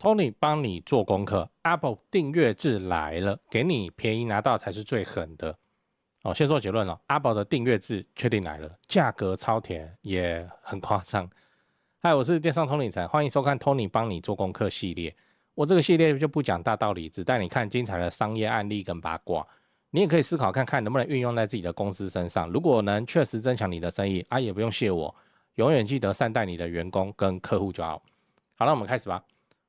Tony 帮你做功课 ，Apple 订阅制来了，给你便宜拿到才是最狠的。先说结论了，Apple 的订阅制确定来了，价格超甜，也很夸张。嗨，我是电商 Tony 陈，欢迎收看 Tony 帮你做功课系列。我这个系列就不讲大道理，只带你看精彩的商业案例跟八卦。你也可以思考看看能不能运用在自己的公司身上。如果能确实增强你的生意，也不用谢我，永远记得善待你的员工跟客户就好。好了，我们开始吧。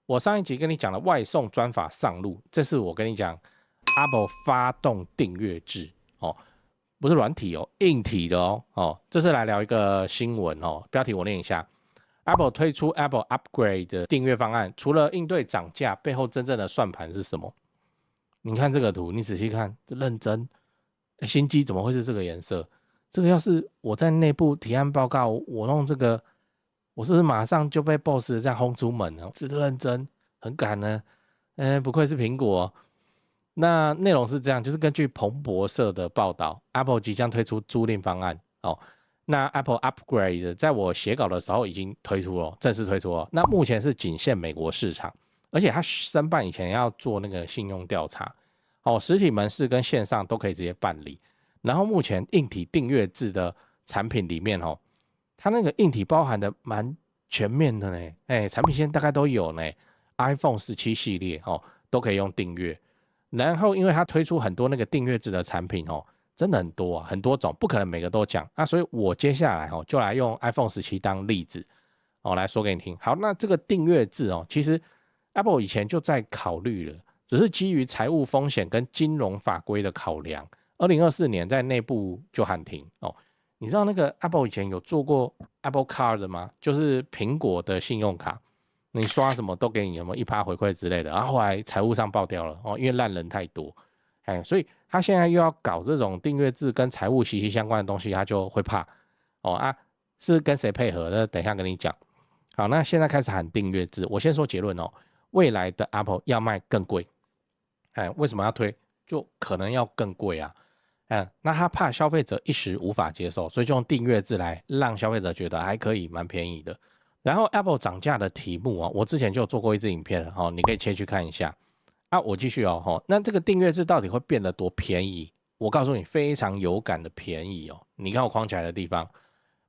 我上一集跟你讲了外送专法上路，这次我跟你讲 Apple 发动订阅制不是软体硬体的这次来聊一个新闻标题我念一下 ，Apple 推出 Apple Upgrade 的订阅方案，除了应对涨价，背后真正的算盘是什么？你看这个图，你仔细看，这认真，新机怎么会是这个颜色？这个要是我在内部提案报告，我弄这个。我是不是马上就被 boss 这样轰出门了？是认真，很赶呢。不愧是苹果。那内容是这样，就是根据彭博社的报道 ，Apple 即将推出租赁方案那 Apple Upgrade 在我写稿的时候已经推出了，正式推出了。那目前是仅限美国市场，而且它申办以前要做那个信用调查。实体门市跟线上都可以直接办理。然后目前硬体订阅制的产品里面它那个硬体包含的蛮全面的呢，产品线大概都有呢 ，iPhone 17系列都可以用订阅，然后因为它推出很多那个订阅制的产品真的很多很多种，不可能每个都讲所以我接下来就来用 iPhone 17当例子来说给你听。好，那这个订阅制其实 Apple 以前就在考虑了，只是基于财务风险跟金融法规的考量，2024年在内部就喊停你知道那个 Apple 以前有做过 Apple Card 吗？就是苹果的信用卡，你刷什么都给你有没有1%回馈之类的，然后后来财务上爆掉了因为烂人太多，所以他现在又要搞这种订阅制跟财务息息相关的东西，他就会怕是跟谁配合的？等一下跟你讲。好，那现在开始喊订阅制，我先说结论未来的 Apple 要卖更贵，为什么要推？就可能要更贵啊。那他怕消费者一时无法接受，所以就用订阅制来让消费者觉得还可以，蛮便宜的。然后 Apple 涨价的题目我之前就有做过一支影片了你可以切去看一下我继续那这个订阅制到底会变得多便宜？我告诉你，非常有感的便宜你看我框起来的地方，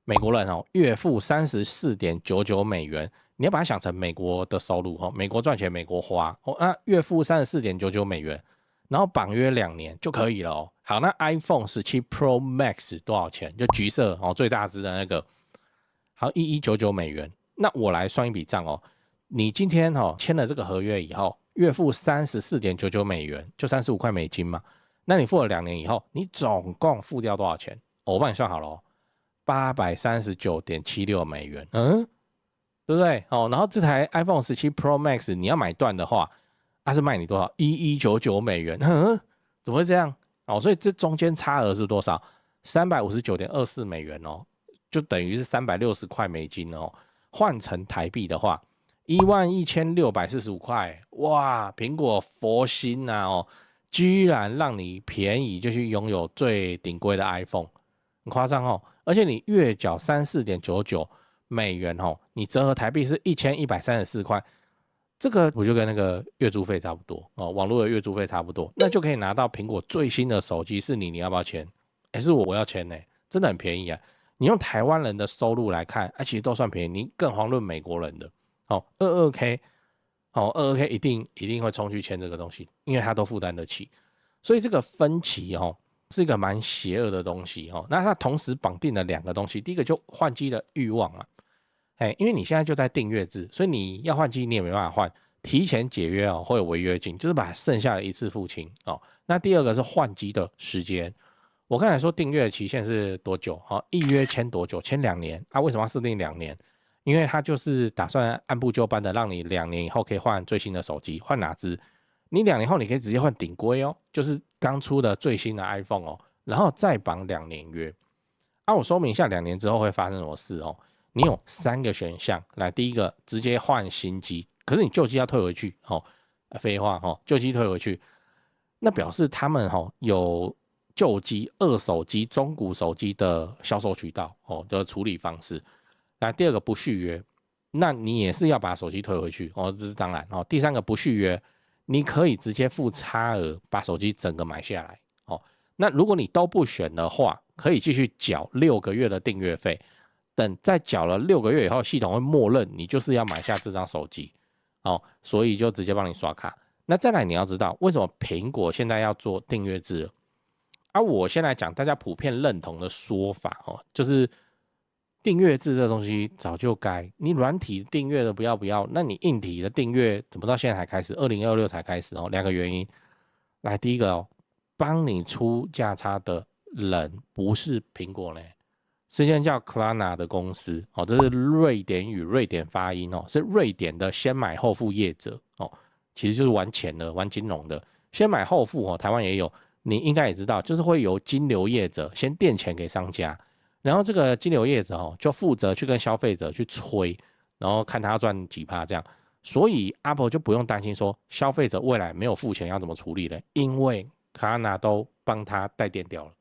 美国人月付34.99美元，你要把它想成美国的收入美国赚钱美国花那月付34.99美元。然后绑约2年就可以了好，那 iPhone 17 Pro Max 多少钱？就橘色最大支的那个，好，1199美元。那我来算一笔账你今天签了这个合约以后，月付34.99美元，就35块美金嘛。那你付了2年以后，你总共付掉多少钱？我帮你算好了839.76美元，对不对？然后这台 iPhone 17 Pro Max 你要买断的话，是卖你多少？1199美元，怎么会这样？所以这中间差额是多少？359.24美元就等于是360块美金换成台币的话，11645块，哇！苹果佛心居然让你便宜就去拥有最顶规的 iPhone， 很夸张而且你月缴34.99美元你折合台币是1134块。这个不就跟那个月租费差不多网络的月租费差不多，那就可以拿到苹果最新的手机。是你要不要签？是我要签真的很便宜啊！你用台湾人的收入来看，其实都算便宜。你更遑论美国人的22K 22K 一定会冲去签这个东西，因为他都负担得起。所以这个分期是一个蛮邪恶的东西那它同时绑定了2个东西，第一个就换机的欲望啊。因为你现在就在订阅制，所以你要换机你也没办法换，提前解约会有违约金，就是把剩下的一次付清那第二个是换机的时间，我刚才说订阅的期限是多久一约签多久？签2年为什么要设定2年？因为它就是打算按部就班的让你2年以后可以换最新的手机，换哪支？你2年后你可以直接换顶规就是刚出的最新的 iPhone 然后再绑2年约我说明一下2年之后会发生什么事你有3个选项，来，第一个直接换新机，可是你旧机要退回去废话旧机退回去，那表示他们有旧机、二手机、中古手机的销售渠道的处理方式。来，第二个不续约那你也是要把手机退回去哦，这是当然哦。第三个不续约，你可以直接付差额把手机整个买下来哦。那如果你都不选的话，可以继续缴6个月的订阅费，等在缴了6个月以后，系统会默认你就是要买下这张手机哦，所以就直接帮你刷卡。那再来你要知道为什么苹果现在要做订阅制了啊？我先来讲大家普遍认同的说法哦，就是订阅制这东西早就该，你软体订阅的不要，那你硬体的订阅怎么到现在才开始？2026才开始哦，2个原因。来，第一个哦，帮你出价差的人不是苹果嘞，是一间叫 Klarna 的公司哦，这是瑞典语，瑞典发音哦，是瑞典的先买后付业者哦，其实就是玩钱的，玩金融的，先买后付哦，台湾也有，你应该也知道，就是会由金流业者先垫钱给商家，然后这个金流业者哦，就负责去跟消费者去催，然后看他要赚几趴这样，所以 Apple 就不用担心说消费者未来没有付钱要怎么处理了，因为 Klarna 都帮他代垫掉了，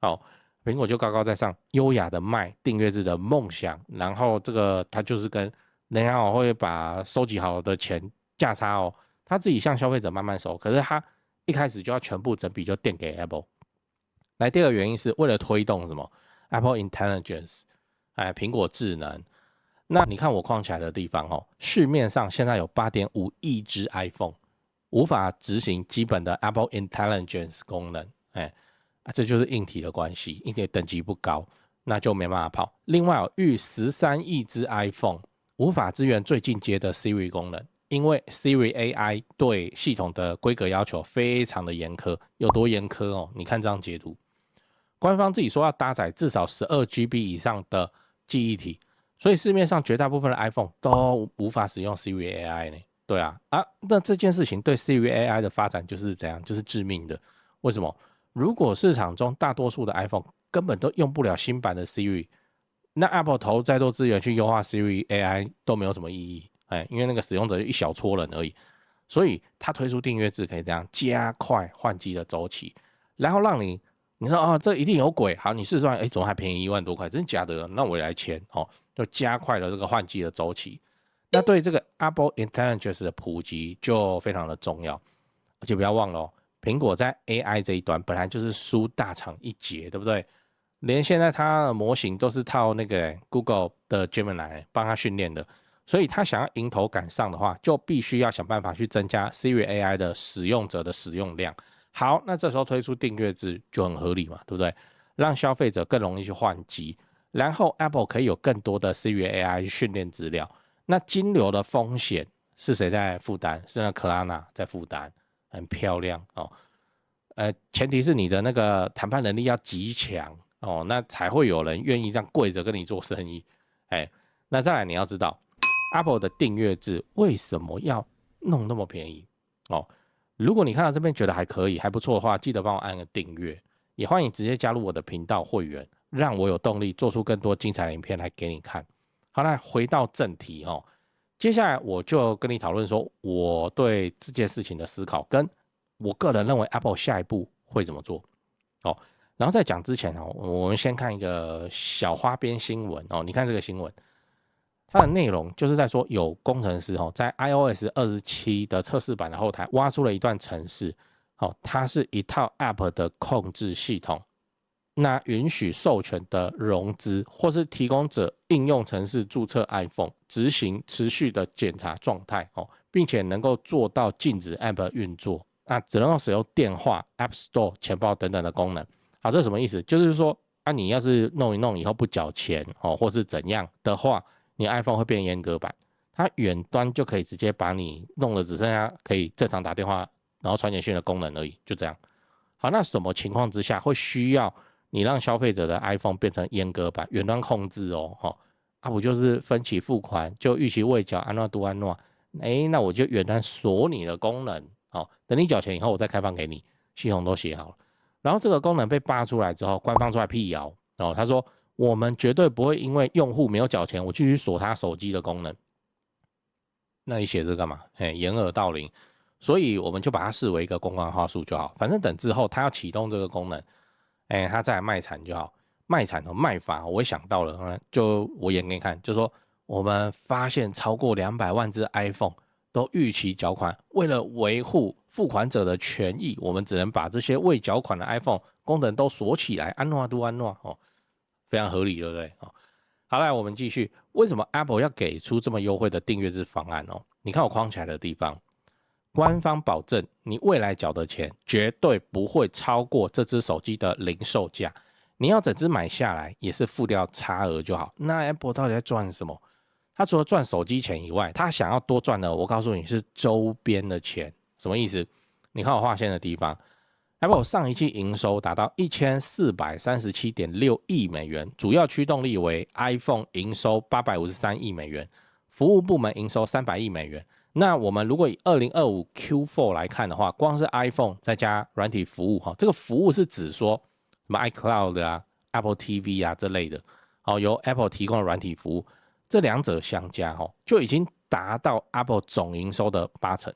好。苹果就高高在上，优雅的卖订阅制的梦想，然后这个他就是跟人家会把收集好的钱价差哦，他自己向消费者慢慢收，可是他一开始就要全部整笔就垫给 Apple。来，第二个原因是为了推动什么 Apple Intelligence， 苹果智能。那你看我框起来的地方哦，市面上现在有8.5亿只 iPhone 无法执行基本的 Apple Intelligence 功能，这就是硬体的关系，硬体等级不高，那就没办法跑。另外有逾13亿只 iPhone 无法支援最进阶的 Siri 功能，因为 Siri AI 对系统的规格要求非常的严苛，有多严苛哦？你看这张截图，官方自己说要搭载至少12GB 以上的记忆体，所以市面上绝大部分的 iPhone 都无法使用 Siri AI 呢。对啊，那这件事情对 Siri AI 的发展就是怎样？就是致命的。为什么？如果市场中大多数的 iPhone 根本都用不了新版的 Siri， 那 Apple 投再多资源去优化 Siri AI 都没有什么意义，因为那个使用者就一小撮人而已。所以它推出订阅制可以这样加快换机的周期，然后让你说哦，这一定有鬼，好，你试算，怎么还便宜1万多块？真假的？那我也来签哦，就加快了这个换机的周期。那对这个 Apple Intelligence 的普及就非常的重要，而且不要忘了哦，苹果在 AI 这一端本来就是输大厂一截，对不对？连现在它的模型都是套那个 Google 的 Gemini 帮它训练的，所以它想要迎头赶上的话，就必须要想办法去增加 Siri AI 的使用者的使用量。好，那这时候推出订阅制就很合理嘛，对不对？让消费者更容易去换机，然后 Apple 可以有更多的 Siri AI 训练资料。那金流的风险是谁在负担？是那 Klarna 在负担，很漂亮哦。前提是你的那个谈判能力要极强哦，那才会有人愿意这样跪着跟你做生意。那再来你要知道 ，Apple 的订阅制为什么要弄那么便宜哦？如果你看到这边觉得还可以、还不错的话，记得帮我按个订阅，也欢迎直接加入我的频道会员，让我有动力做出更多精彩的影片来给你看。好，那回到正题哦，接下来我就跟你讨论说我对这件事情的思考，跟我个人认为 Apple 下一步会怎么做哦。然后在讲之前哦，我们先看一个小花边新闻哦。你看这个新闻，它的内容就是在说有工程师在 iOS 27的测试版的后台挖出了一段程式，它是一套 App 的控制系统。那允许授权的融资或是提供者应用程式注册 iPhone， 执行持续的检查状态并且能够做到禁止 App 运作，那只能够使用电话、App Store、钱包等等的功能。好，这是什么意思？就是说你要是弄一弄以后不缴钱或是怎样的话，你 iPhone 会变严格版，它远端就可以直接把你弄得只剩下可以正常打电话然后传简讯的功能而已，就这样。好，那什么情况之下会需要你让消费者的 iPhone 变成严格版远端控制不就是分期付款就逾期未缴安诺都安诺，那我就远端锁你的功能等你缴钱以后我再开放给你，系统都写好了。然后这个功能被扒出来之后，官方出来辟谣他说我们绝对不会因为用户没有缴钱，我继续锁他手机的功能。那你写这干嘛？掩耳盗铃，所以我们就把它视为一个公关话术就好，反正等之后他要启动这个功能。他再来卖惨就好，卖惨卖法我也想到了，就我演给你看，就说我们发现超过200万只 iPhone 都逾期缴款，为了维护付款者的权益，我们只能把这些未缴款的 iPhone 功能都锁起来，安诺都安诺哦，非常合理，对不对？哦，好，来我们继续，为什么 Apple 要给出这么优惠的订阅制方案哦？你看我框起来的地方，官方保证你未来缴的钱绝对不会超过这只手机的零售价，你要整只买下来也是付掉差额就好。那 Apple 到底在赚什么？他除了赚手机钱以外，他想要多赚的，我告诉你是周边的钱。什么意思？你看我划线的地方 ，Apple 上一期营收达到1437.6亿美元，主要驱动力为 iPhone 营收853亿美元，服务部门营收300亿美元。那我们如果以2025 Q4 来看的话，光是 iPhone 再加软体服务，这个服务是指说什么 iCloud 啊、Apple TV 啊这类的，由 Apple 提供的软体服务。这两者相加就已经达到 Apple 总营收的80%。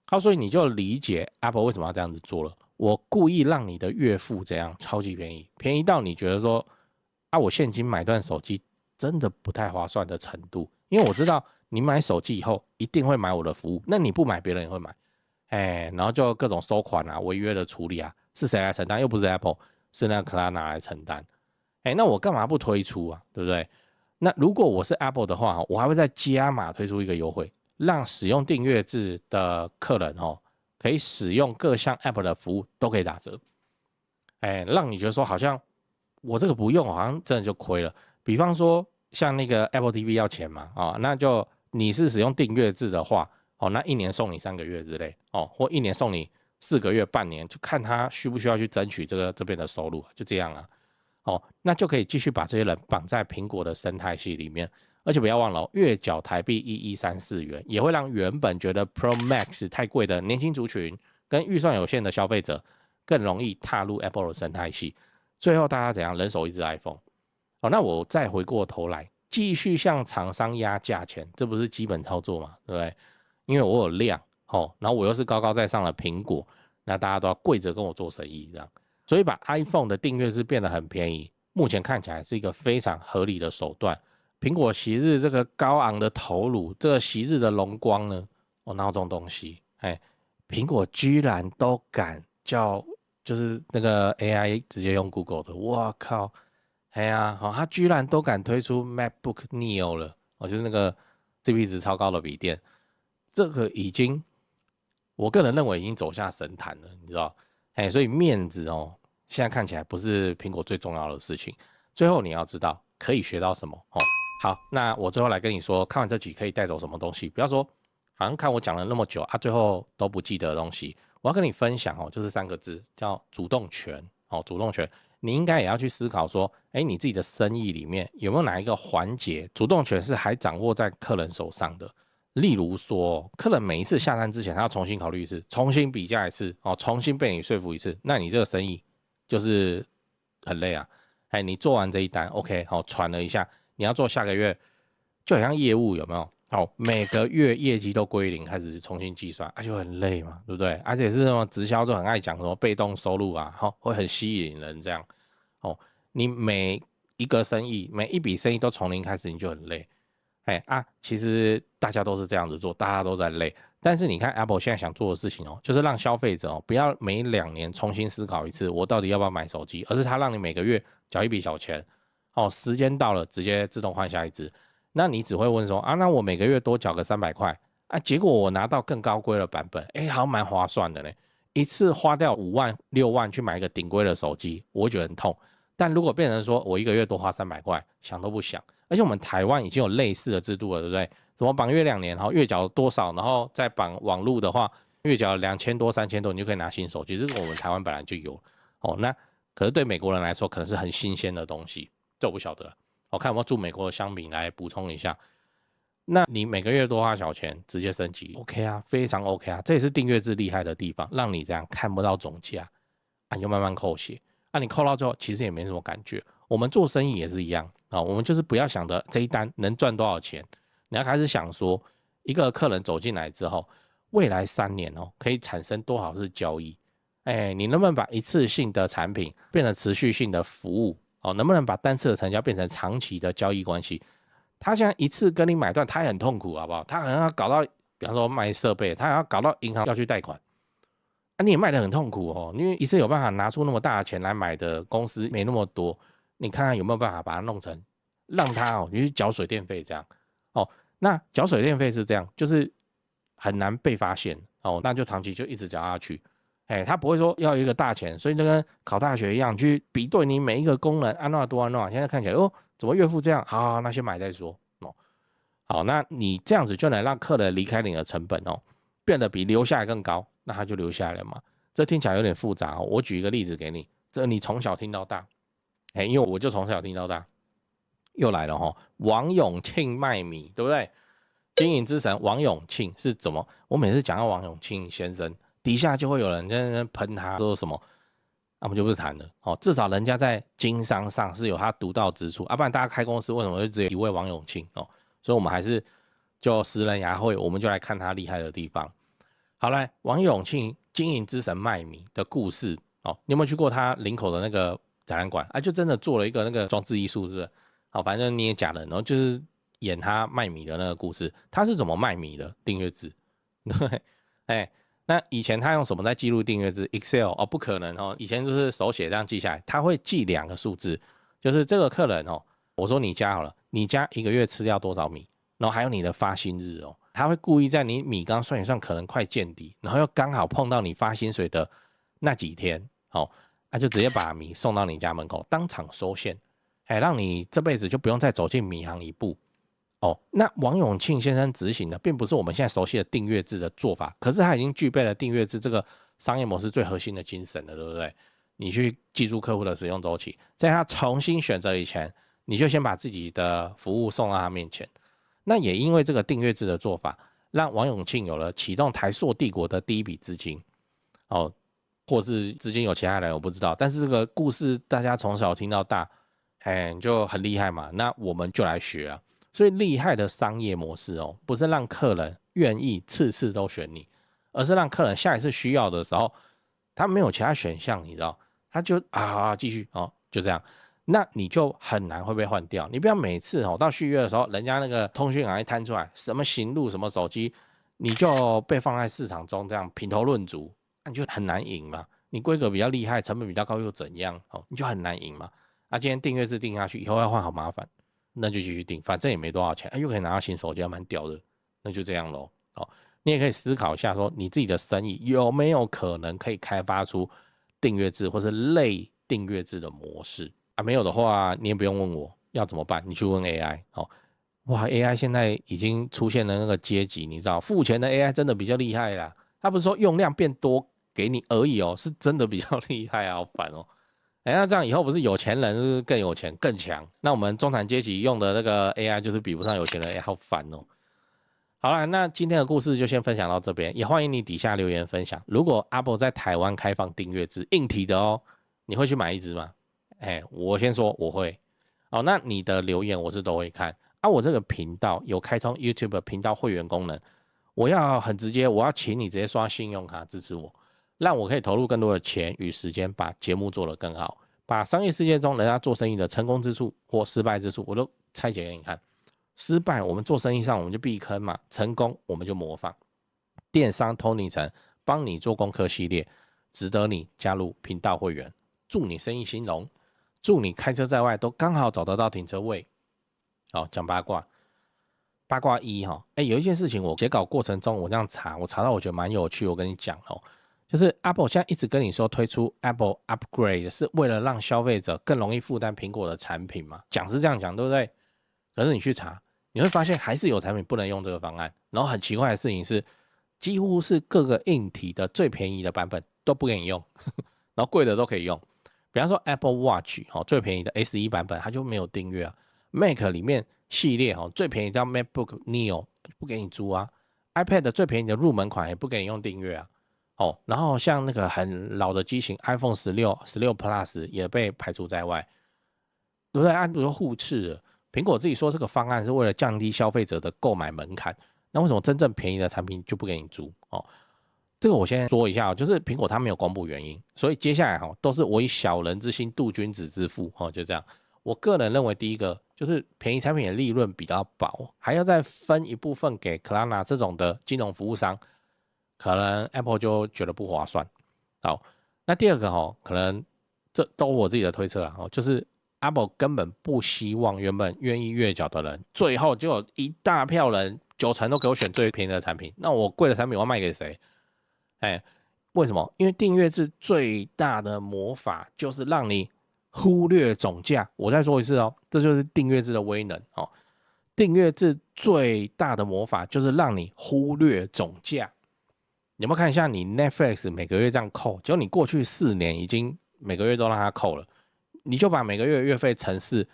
好，所以你就理解 Apple 为什么要这样子做了。我故意让你的月付这样超级便宜，便宜到你觉得说我现金买断手机真的不太划算的程度。因为我知道你买手机以后一定会买我的服务，那你不买别人也会买，然后就各种收款啊、违约的处理啊，是谁来承担？又不是 Apple， 是那个 Klarna 来承担。那我干嘛不推出啊？对不对？那如果我是 Apple 的话，我还会再加码推出一个优惠，让使用订阅制的客人可以使用各项 App 的服务都可以打折，让你觉得说好像我这个不用，好像真的就亏了。比方说像那个 Apple TV 要钱嘛，那就你是使用订阅制的话，那1年送你3个月之类，或1年送你4个月、半年，就看他需不需要去争取这边的收入，就这样啊。那就可以继续把这些人绑在苹果的生态系里面，而且不要忘了月缴台币1134元，也会让原本觉得 Pro Max 太贵的年轻族群跟预算有限的消费者更容易踏入 Apple 的生态系。最后大家怎样人手一只 iPhone？那我再回过头来继续向厂商压价钱，这不是基本操作嘛？对不对？因为我有量，然后我又是高高在上的苹果，那大家都要跪着跟我做生意这样。所以把 iPhone 的订阅制变得很便宜，目前看起来是一个非常合理的手段。苹果昔日这个高昂的头颅，这个昔日的荣光呢，哪有这种东西？苹果居然都敢叫，就是那个 AI 直接用 Google 的，哇靠！他居然都敢推出 MacBook Neo 了，就是那个 CP 值超高的笔电，这个已经，我个人认为已经走下神坛了，你知道？所以面子现在看起来不是苹果最重要的事情。最后你要知道可以学到什么好，那我最后来跟你说，看完这集可以带走什么东西？不要说好像看我讲了那么久最后都不记得的东西。我要跟你分享就是3个字，叫主动权主动权，你应该也要去思考说，你自己的生意里面有没有哪一个环节主动权是还掌握在客人手上的？例如说，客人每一次下单之前，他要重新考虑一次，重新比价一次，重新被你说服一次，那你这个生意就是很累啊。你做完这一单 ，OK， 喘了一下，你要做下个月，就好像业务有没有？每个月业绩都归零，开始重新计算，就很累嘛，对不对？而且是那种直销都很爱讲什么被动收入啊，会很吸引人这样。你每一个生意，每一笔生意都从零开始，你就很累。其实大家都是这样子做，大家都在累。但是你看 Apple 现在想做的事情就是让消费者不要每2年重新思考一次，我到底要不要买手机，而是他让你每个月缴一笔小钱，时间到了直接自动换下一支。那你只会问说那我每个月多缴个300块结果我拿到更高规的版本，好像蛮划算的呢。一次花掉5万6万去买一个顶规的手机，我会觉得很痛。但如果变成说我1个月多花300块，想都不想。而且我们台湾已经有类似的制度了，对不对？什么绑约2年，然后月缴多少，然后再绑网路的话，月缴2000多、3000多，你就可以拿新手机。这个我们台湾本来就有那可是对美国人来说，可能是很新鲜的东西，这我不晓得。看有没有驻美国的商品来补充一下。那你每个月多花小钱，直接升级 ，OK 啊，非常 OK 啊，这也是订阅制厉害的地方，让你这样看不到总价你就慢慢扣血你扣到最后其实也没什么感觉。我们做生意也是一样我们就是不要想着这一单能赚多少钱，你要开始想说，一个客人走进来之后，未来3年可以产生多少次交易？你能不能把一次性的产品变成持续性的服务能不能把单次的成交变成长期的交易关系？他现在一次跟你买断，他也很痛苦，好不好？他可能要搞到，比方说卖设备，他要搞到银行要去贷款，啊，你也卖得很痛苦哦，因为一次有办法拿出那么大的钱来买的公司没那么多，你看看有没有办法把它弄成，让他你去缴水电费这样，哦，那缴水电费是这样，就是很难被发现哦，那就长期就一直缴下去，他不会说要有一个大钱，所以就跟考大学一样，去比对你每一个功能安诺多安诺，现在看起来怎么岳父这样，好，那先买再说哦。好，那你这样子就能让客人离开你的成本变得比留下来更高，那他就留下来了嘛。这听起来有点复杂我举一个例子给你，这你从小听到大，因为我就从小听到大，又来了王永庆卖米，对不对？经营之神王永庆是怎么？我每次讲到王永庆先生，底下就会有人在那喷他，说什么？那我们就不是谈了至少人家在经商上是有他独到之处，不然大家开公司为什么会只有一位王永庆所以我们还是就识人牙慧，我们就来看他厉害的地方。好来，王永庆经营之神卖米的故事你有没有去过他林口的那个展览馆就真的做了一个那个装置艺术，是不是？反正捏假人，然后就是演他卖米的那个故事。他是怎么卖米的？订阅制，对，那以前他用什么在记录订阅制 ？Excel 不可能以前就是手写这样记下来，他会记2个数字，就是这个客人我说你家好了，你家1个月吃掉多少米，然后还有你的发薪日他会故意在你米刚算一算可能快见底，然后又刚好碰到你发薪水的那几天就直接把米送到你家门口，当场收现，让你这辈子就不用再走进米行一步那王永庆先生执行的并不是我们现在熟悉的订阅制的做法，可是他已经具备了订阅制这个商业模式最核心的精神了，对不对？你去记住客户的使用周期，在他重新选择以前，你就先把自己的服务送到他面前。那也因为这个订阅制的做法，让王永庆有了启动台塑帝国的第一笔资金或是资金有其他人我不知道，但是这个故事大家从小听到大，就很厉害嘛，那我们就来学啊。所以厉害的商业模式不是让客人愿意次次都选你，而是让客人下一次需要的时候，他没有其他选项，你知道，他就继续就这样，那你就很难会被换掉。你不要每次到续约的时候，人家那个通讯行一摊出来，什么行路什么手机，你就被放在市场中这样品头论足，那你就很难赢嘛。你规格比较厉害，成本比较高又怎样你就很难赢嘛。今天订阅制定下去，以后要换好麻烦。那就继续订，反正也没多少钱，又可以拿到新手机，还蛮屌的，那就这样咯你也可以思考一下，说你自己的生意有没有可能可以开发出订阅制或是类订阅制的模式没有的话，你也不用问我要怎么办，你去问 AI哇 ，AI 现在已经出现了那个阶级，你知道，付钱的 AI 真的比较厉害啦，它不是说用量变多给你而已是真的比较厉害好烦那这样以后不是有钱人是更有钱更强？那我们中产阶级用的那个 AI 就是比不上有钱人，好烦好了，那今天的故事就先分享到这边，也欢迎你底下留言分享。如果 Apple 在台湾开放订阅制，硬体的你会去买一支吗？我先说我会。那你的留言我是都会看。我这个频道有开通 YouTube 频道会员功能，我要很直接，我要请你直接刷信用卡支持我。让我可以投入更多的钱与时间，把节目做得更好，把商业世界中人家做生意的成功之处或失败之处，我都拆解给你看。失败我们做生意上我们就避坑嘛，成功我们就模仿。电商 Tony 陈帮你做功课系列，值得你加入频道会员。祝你生意兴隆，祝你开车在外都刚好找得到停车位。好，讲八卦。八卦一有一件事情我写稿过程中我这样查，我查到我觉得蛮有趣，我跟你讲就是 Apple 现在一直跟你说推出 Apple Upgrade 是为了让消费者更容易负担苹果的产品嘛？讲是这样讲，对不对？可是你去查，你会发现还是有产品不能用这个方案。然后很奇怪的事情是，几乎是各个硬体的最便宜的版本都不给你用，然后贵的都可以用。比方说 Apple Watch 最便宜的 S1 版本它就没有订阅Mac 里面系列最便宜叫 MacBook Neo 不给你租iPad 最便宜的入门款也不给你用订阅然后像那个很老的机型 iPhone 16 Plus 也被排除在外，对不对？比如说互斥了，苹果自己说这个方案是为了降低消费者的购买门槛，那为什么真正便宜的产品就不给你租这个我先说一下就是苹果它没有公布原因，所以接下来都是我以小人之心度君子之腹就这样。我个人认为第一个就是便宜产品的利润比较薄，还要再分一部分给 Klarna 这种的金融服务商，可能 Apple 就觉得不划算。好，那第二个可能这都我自己的推测啦，就是 Apple 根本不希望原本愿意月缴的人，最后就有一大票人90%都给我选最便宜的产品，那我贵的产品我要卖给谁？为什么？因为订阅制最大的魔法就是让你忽略总价。我再说一次这就是订阅制的威能订阅制最大的魔法就是让你忽略总价。你有没有看一下你 Netflix 每个月这样扣，结果你过去4年已经每个月都让它扣了，你就把每个月的月费乘4。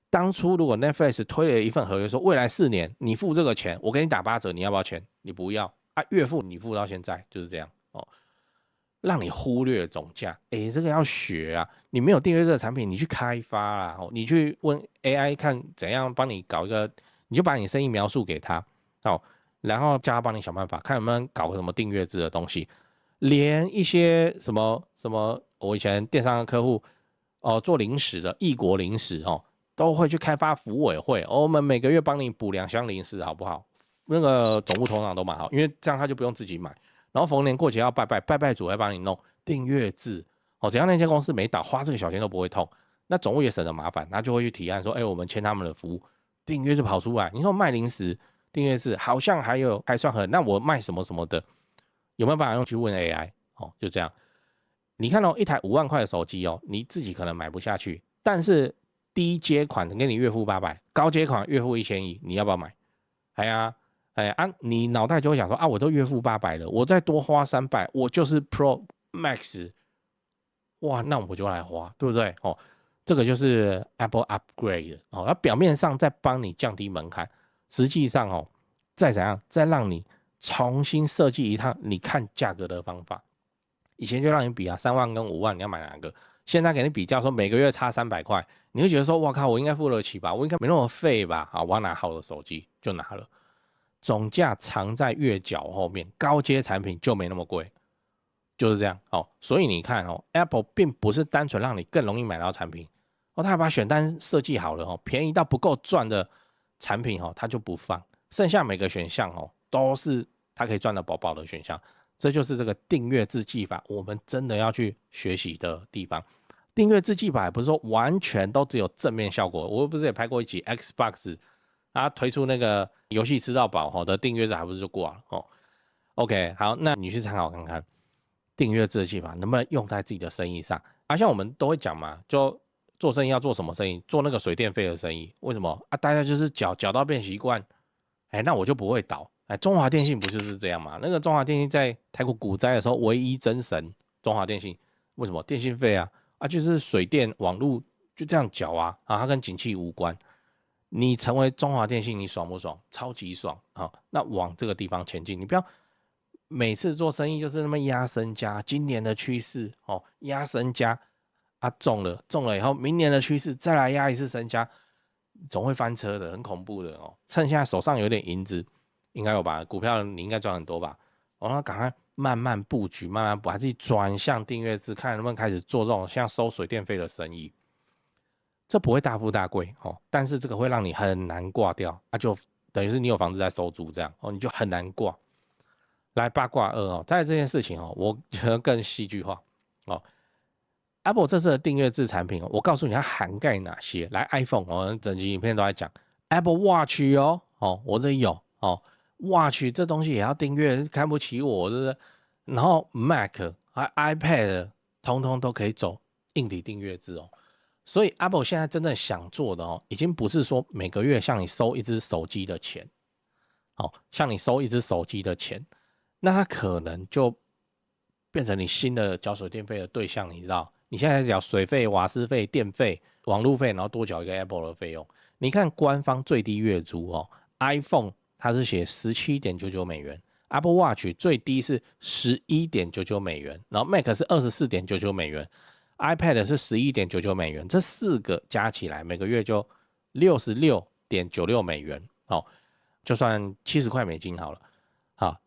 当初如果 Netflix 推了一份合约说未来4年你付这个钱，我给你打8折，你要不要钱？你不要啊，月付你付到现在就是这样让你忽略总价。这个要学啊！你没有订阅这个产品，你去开发啦，你去问 AI 看怎样帮你搞一个，你就把你生意描述给他然后叫他帮你想办法，看能不能搞个什么订阅制的东西。连一些什么，我以前电商的客户做零食的异国零食都会去开发服委会我们每个月帮你补2箱零食好不好？那个总务头脑都蛮好，因为这样他就不用自己买。然后逢年过节要拜拜主会帮你弄订阅制只要那间公司没倒，花这个小钱都不会痛。那总务也省得麻烦，他就会去提案说，我们签他们的服务，订阅制跑出来。你说卖零食订阅制好像还算合，那我卖什么什么的，有没有办法用去问 AI？就这样。你看一台5万块的手机你自己可能买不下去，但是低阶款给你月付800，高阶款月付1100，你要不要买？你脑袋就会想说我都月付800了，我再多花300，我就是 Pro Max， 哇，那我就来花，对不对？这个就是 Apple Upgrade 它表面上在帮你降低门槛，实际上再怎样，再让你重新设计一趟你看价格的方法。以前就让你比3万跟5万你要买哪个，现在给你比较说每个月差300块，你会觉得说哇靠，我应该付得起吧，我应该没那么废吧？我要拿好的手机就拿了。总价藏在月缴后面，高阶产品就没那么贵，就是这样所以你看Apple 并不是单纯让你更容易买到产品他还把选单设计好了便宜到不够赚的产品他就不放，剩下每个选项都是他可以赚得饱饱的选项。这就是这个订阅制技法，我们真的要去学习的地方。订阅制技法也不是说完全都只有正面效果，我不是也拍过一集 Xbox。推出那个游戏吃到饱的订阅制，还不是就挂了OK， 好，那你去参考看看订阅制的技法能不能用在自己的生意上像我们都会讲嘛，就做生意要做什么生意？做那个水电费的生意。为什么大家就是缴到变习惯，那我就不会倒。中华电信不就是这样吗？那个中华电信在台股股灾的时候唯一真神，中华电信为什么？电信费就是水电网路就这样缴它跟景气无关。你成为中华电信，你爽不爽？超级爽那往这个地方前进，你不要每次做生意就是那么压身家。今年的趋势压身家中了以后，明年的趋势再来压一次身家，总会翻车的，很恐怖的趁现在手上有点银子，应该有吧？股票你应该赚很多吧？那赶快慢慢布局，慢慢把自己转向订阅制，看能不能开始做这种像收水电费的生意。这不会大富大贵但是这个会让你很难挂掉就等于是你有房子在收租这样你就很难挂。来八卦2在这件事情我觉得更戏剧化Apple 这次的订阅制产品我告诉你它涵盖哪些。来 iPhone 整集影片都在讲 Apple Watch 我这里有Watch 这东西也要订阅，看不起我是不是？然后 Mac 还 iPad 通通都可以走硬体订阅制所以 Apple 现在真正想做的已经不是说每个月向你收一只手机的钱向你收一只手机的钱，那它可能就变成你新的缴水电费的对象。你知道你现在缴水费、瓦斯费、电费、网路费，然后多缴一个 Apple 的费用。你看官方最低月租iPhone 它是写17.99美元， Apple Watch 最低是11.99美元，然后 Mac 是24.99美元，iPad 是11.99美元，这4个加起来每个月就66.96美元就算70块美金好了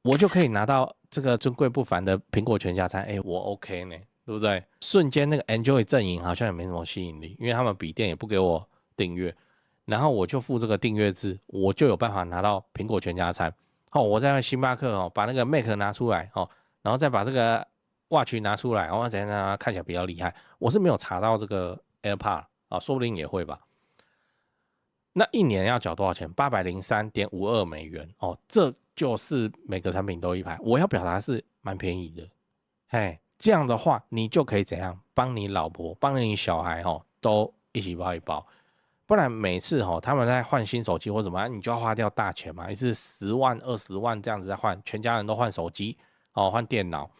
我就可以拿到这个尊贵不凡的苹果全家餐我 OK 呢，对对不对？瞬间那个 Enjoy 阵营好像也没什么吸引力，因为他们笔电也不给我订阅，然后我就付这个订阅制，我就有办法拿到苹果全家餐。我在星巴克把那个 Mac 拿出来然后再把这个 Watch 拿出来，怎样看起来比较厉害。我是没有查到这个 AirPod 说不定也会吧。那一年要缴多少钱？803.52美元这就是每个产品都一排。我要表达是蛮便宜的，这样的话你就可以怎样帮你老婆、帮你小孩都一起包一包。不然每次他们在换新手机或怎么样，你就要花掉大钱嘛，一次10万、20万这样子在换，全家人都换手机换电脑，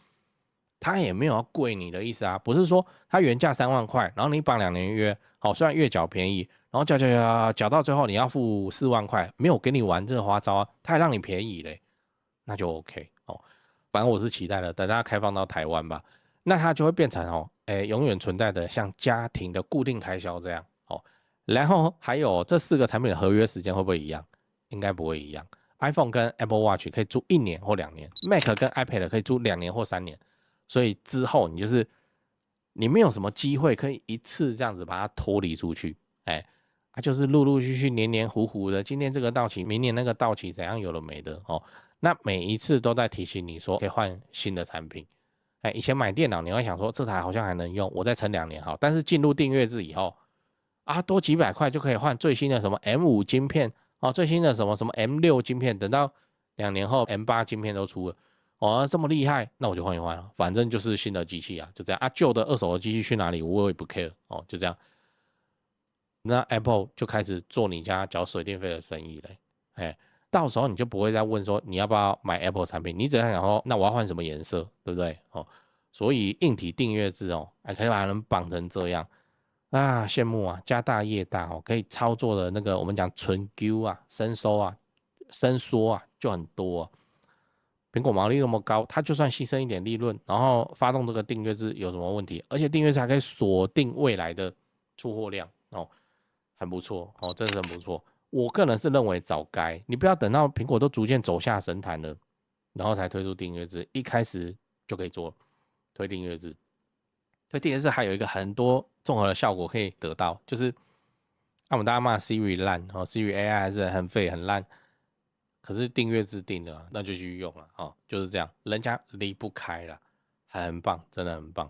他也没有要贵你的意思啊，不是说他原价3万块，然后你绑2年约，虽然月缴便宜，然后缴到最后你要付4万块，没有给你玩这个花招啊，他还让你便宜嘞，那就 OK 反正我是期待的，等它开放到台湾吧，那它就会变成永远存在的像家庭的固定开销这样然后还有这4个产品的合约时间会不会一样？应该不会一样。iPhone 跟 Apple Watch 可以租1年或2年 ，Mac 跟 iPad 可以租2年或3年。所以之后你没有什么机会可以一次这样子把它脱离出去，就是陆陆续续、黏黏糊糊的，今天这个到期，明年那个到期，怎样有了没的那每一次都在提醒你说可以换新的产品。以前买电脑你会想说这台好像还能用，我再撑2年好，但是进入订阅制以后多几百块就可以换最新的什么 M5 晶片最新的什么 M6 晶片，等到2年后 M8 晶片都出了这么厉害，那我就换一换了，反正就是新的机器啊，就这样旧的二手的机器去哪里我也不 care 就这样。那 Apple 就开始做你家缴水电费的生意嘞，到时候你就不会再问说你要不要买 Apple 产品，你只要想说那我要换什么颜色，对不对所以硬体订阅制还可以把人绑成这样羡慕啊，家大业大可以操作的那个我们讲纯 Q 伸缩就很多苹果毛利那么高，它就算牺牲一点利润，然后发动这个订阅制有什么问题？而且订阅制还可以锁定未来的出货量很不错真的是很不错。我个人是认为早该，你不要等到苹果都逐渐走下神坛了，然后才推出订阅制，一开始就可以做推订阅制。推订阅制还有一个很多综合的效果可以得到，就是我们大家骂 Siri 烂Siri AI 还是很废很烂，可是订阅制定的那就去用了就是这样，人家离不开了，很棒，真的很棒。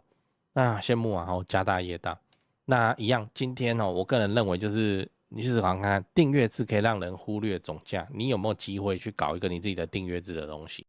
那羡慕家大业大。那一样，今天我个人认为就是你去想看看订阅制可以让人忽略总价，你有没有机会去搞一个你自己的订阅制的东西？